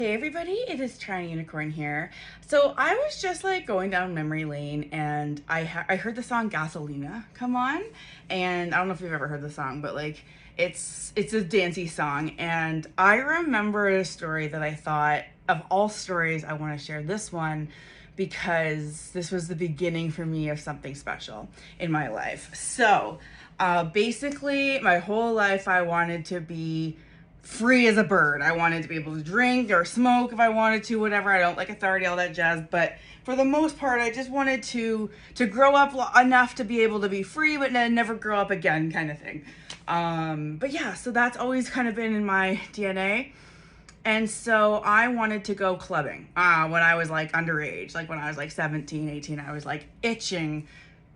Hey everybody, it is TorontoUnicorn here. So I was just like going down memory lane and I heard the song Gasolina come on, and I don't know if you've ever heard the song, but like it's a dancey song, and I remember a story that I thought of all stories I want to share this one because this was the beginning for me of something special in my life. So basically my whole life I wanted to be free as a bird. I wanted to be able to drink or smoke if I wanted to, whatever. I don't like authority, all that jazz. But for the most part, I just wanted to grow up enough to be able to be free, but then never grow up again, kind of thing. But yeah, so that's always kind of been in my DNA. And so I wanted to go clubbing when I was like underage, like when I was like 17, 18, I was like itching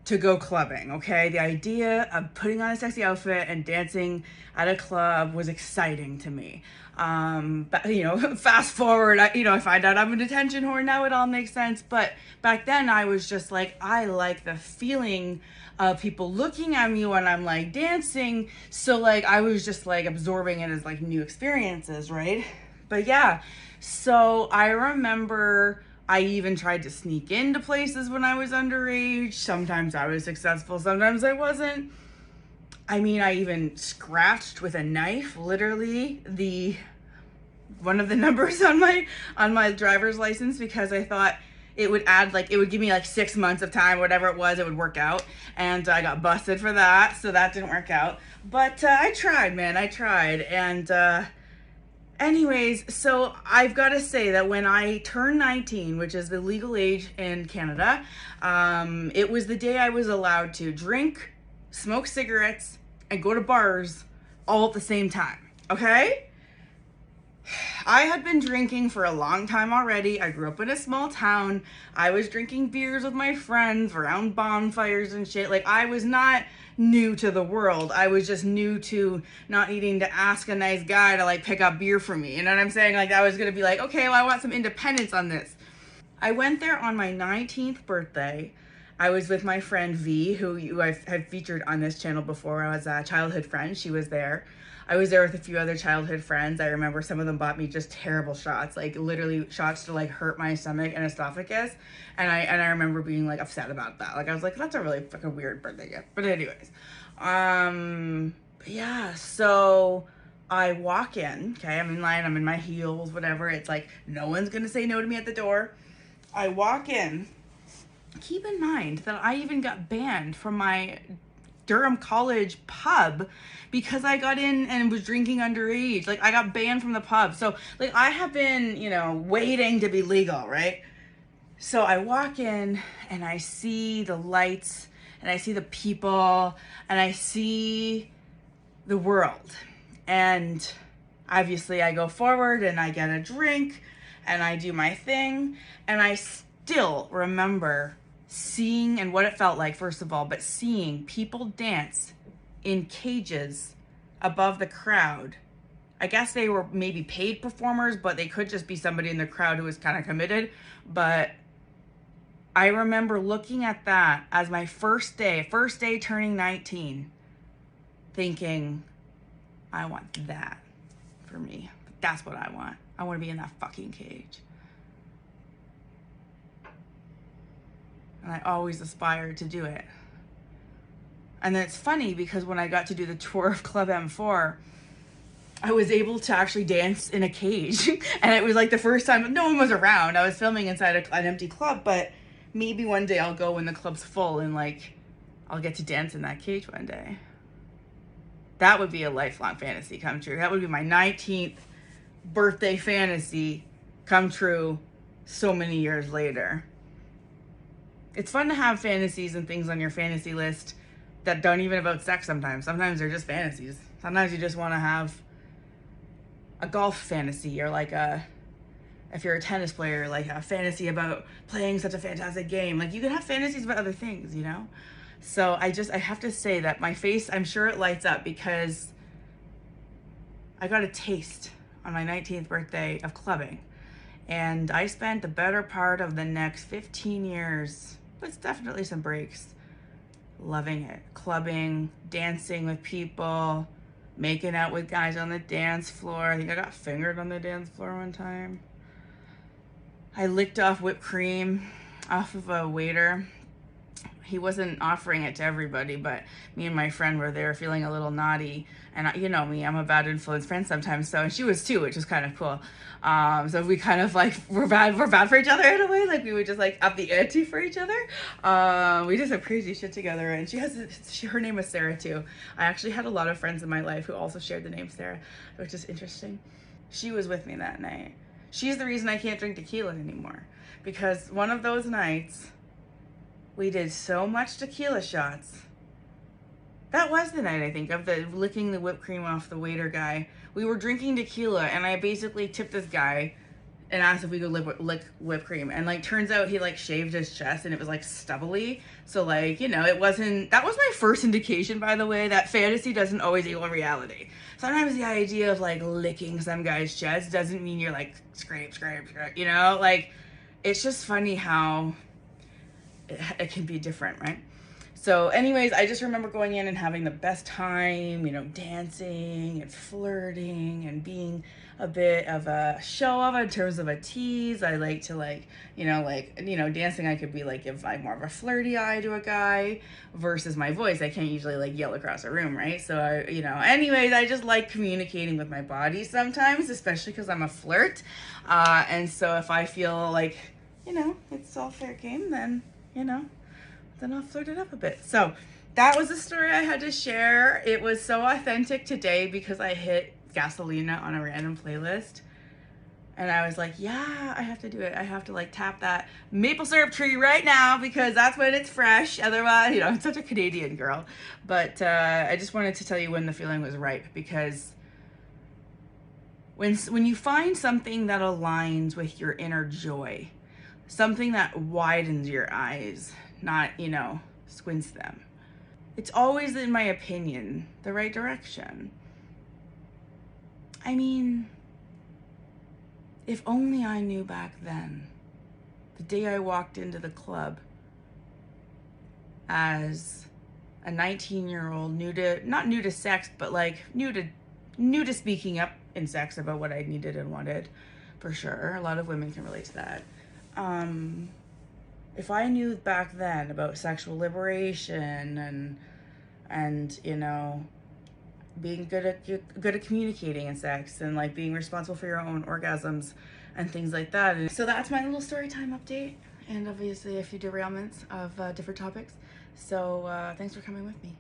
to go clubbing, okay? The idea of putting on a sexy outfit and dancing at a club was exciting to me. But you know, fast forward, I find out I'm a detention whore, now it all makes sense. But back then I was just like, I like the feeling of people looking at me when I'm like dancing. So like, I was just like absorbing it as like new experiences, right? But yeah, so I remember I even tried to sneak into places when I was underage. Sometimes I was successful, sometimes I wasn't. I mean, I even scratched with a knife, literally, the one of the numbers on my driver's license, because I thought it would add, like, it would give me like 6 months of time, whatever it was, it would work out. And I got busted for that, so that didn't work out. But I tried, man, I tried. And anyways, so I've got to say that when I turned 19, which is the legal age in Canada, it was the day I was allowed to drink, smoke cigarettes, and go to bars all at the same time, okay? I had been drinking for a long time already. I grew up in a small town. I was drinking beers with my friends around bonfires and shit. Like, I was not new to the world. I was just new to not needing to ask a nice guy to like pick up beer for me. You know what I'm saying? Like, I was gonna be like, okay, well, I want some independence on this. I went there on my 19th birthday. I was with my friend V, who I've featured on this channel before. I was a childhood friend. She was there. I was there with a few other childhood friends. I remember some of them bought me just terrible shots, like literally shots to like hurt my stomach and esophagus. And I remember being like upset about that. Like, I was like, that's a really fucking weird birthday gift. But anyways, yeah, so I walk in, okay, I'm in line, I'm in my heels, whatever. It's like, no one's gonna say no to me at the door. I walk in. Keep in mind that I even got banned from my Durham College pub because I got in and was drinking underage. Like, I got banned from the pub. So like, I have been, waiting to be legal, right? So I walk in and I see the lights and I see the people and I see the world. And obviously I go forward and I get a drink and I do my thing, and I still remember seeing, and what it felt like, first of all, but seeing people dance in cages above the crowd. I guess they were maybe paid performers, but they could just be somebody in the crowd who was kind of committed. But I remember looking at that as my first day turning 19, thinking, I want that for me. That's what I want. I want to be in that fucking cage. And I always aspired to do it. And then it's funny because when I got to do the tour of Club M4, I was able to actually dance in a cage. And it was like the first time, no one was around. I was filming inside an empty club, but maybe one day I'll go when the club's full and like, I'll get to dance in that cage one day. That would be a lifelong fantasy come true. That would be my 19th birthday fantasy come true so many years later. It's fun to have fantasies and things on your fantasy list that don't even about sex sometimes. Sometimes they're just fantasies. Sometimes you just want to have a golf fantasy, or like if you're a tennis player, like a fantasy about playing such a fantastic game. Like, you can have fantasies about other things, So I have to say that my face, I'm sure it lights up because I got a taste on my 19th birthday of clubbing. And I spent the better part of the next 15 years, with definitely some breaks, loving it. Clubbing, dancing with people, making out with guys on the dance floor. I think I got fingered on the dance floor one time. I licked off whipped cream off of a waiter. He wasn't offering it to everybody, but me and my friend were there feeling a little naughty. And you know me, I'm a bad influence friend sometimes. So, and she was too, which was kind of cool. So we kind of like, we're bad for each other in a way. Like we would just like up the ante for each other. We just have crazy shit together. And her name was Sarah too. I actually had a lot of friends in my life who also shared the name Sarah, which is interesting. She was with me that night. She's the reason I can't drink tequila anymore. Because one of those nights, we did so much tequila shots. That was the night, I think, of the licking the whipped cream off the waiter guy. We were drinking tequila, and I basically tipped this guy and asked if we could lick whipped cream. And like, turns out he like shaved his chest, and it was like stubbly. So like, you know, it wasn't. That was my first indication, by the way, that fantasy doesn't always equal reality. Sometimes the idea of like licking some guy's chest doesn't mean you're like scrape. You know, like it's just funny how it can be different, right? So anyways, I just remember going in and having the best time, you know, dancing and flirting and being a bit of a show off in terms of a tease. I like to dancing, I could be like, give like more of a flirty eye to a guy versus my voice. I can't usually like yell across a room, right? So anyways, I just like communicating with my body sometimes, especially because I'm a flirt. And so if I feel like, it's all fair game, then, then I'll flirt it up a bit. So that was a story I had to share. It was so authentic today because I hit Gasolina on a random playlist. And I was like, yeah, I have to do it. I have to like tap that maple syrup tree right now because that's when it's fresh. Otherwise, I'm such a Canadian girl. But I just wanted to tell you when the feeling was right, because when you find something that aligns with your inner joy, something that widens your eyes, not, squints them, it's always, in my opinion, the right direction. I mean, if only I knew back then, the day I walked into the club as a 19-year-old, not new to sex, but like new to speaking up in sex about what I needed and wanted, for sure. A lot of women can relate to that. If I knew back then about sexual liberation and being good at communicating in sex and like being responsible for your own orgasms and things like that. And so that's my little story time update, and obviously a few derailments of different topics. So thanks for coming with me.